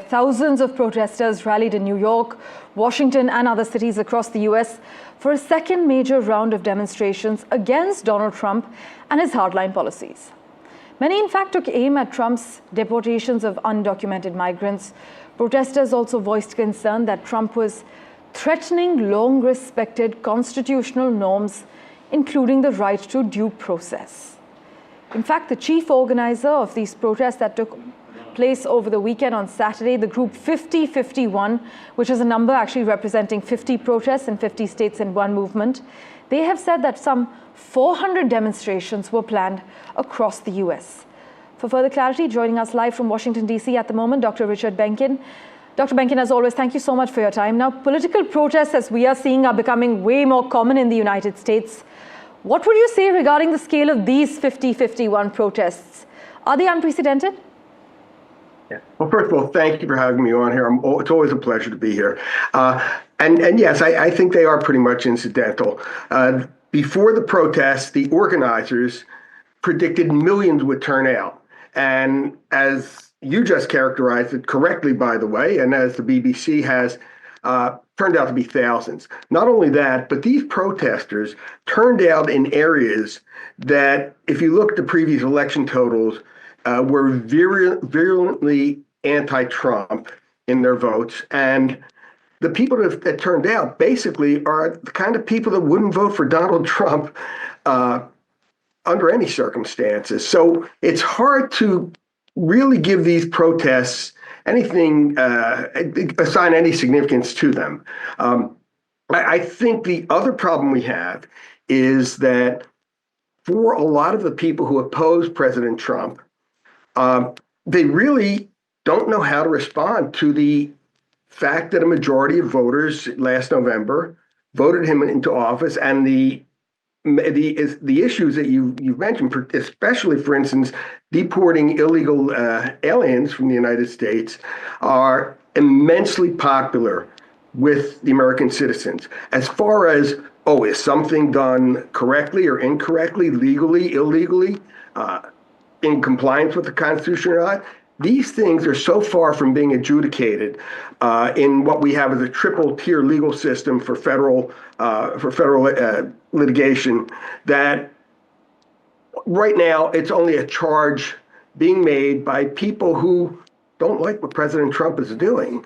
thousands of protesters rallied in New York, Washington, and other cities across the US for a second major round of demonstrations against Donald Trump and his hardline policies. Many, in fact, took aim at Trump's deportations of undocumented migrants. Protesters also voiced concern that Trump was threatening long-respected constitutional norms, including the right to due process. In fact, the chief organizer of these protests that took place over the weekend on Saturday, the group 5051, which is a number actually representing 50 protests in 50 states in one movement, they have said that some 400 demonstrations were planned across the US. For further clarity, joining us live from Washington, D.C. at the moment, Dr. Richard Benkin. Dr. Benkin, as always, thank you so much for your time. Now, political protests, as we are seeing, are becoming way more common in the United States. What would you say regarding the scale of these 50-51 protests? Are they unprecedented? Yeah. Well, first of all, thank you for having me on here. It's always a pleasure to be here. And yes, I think they are pretty much incidental. Before the protests, the organizers predicted millions would turn out. And as you just characterized it correctly, by the way, and as the BBC has, turned out to be thousands. Not only that, but these protesters turned out in areas that, if you look at the previous election totals, were virulently anti-Trump in their votes. And the people that turned out basically are the kind of people that wouldn't vote for Donald Trump under any circumstances. So it's hard to really give these protests anything, assign any significance to them. I think the other problem we have is that for a lot of the people who oppose President Trump, they really don't know how to respond to the fact that a majority of voters last November voted him into office, and the issues that you've mentioned, especially, for instance, deporting illegal aliens from the United States, are immensely popular with the American citizens. As far as, is something done correctly or incorrectly, legally, illegally, in compliance with the Constitution or not, these things are so far from being adjudicated in what we have as a triple-tier legal system for federal litigation, that right now it's only a charge being made by people who don't like what President Trump is doing.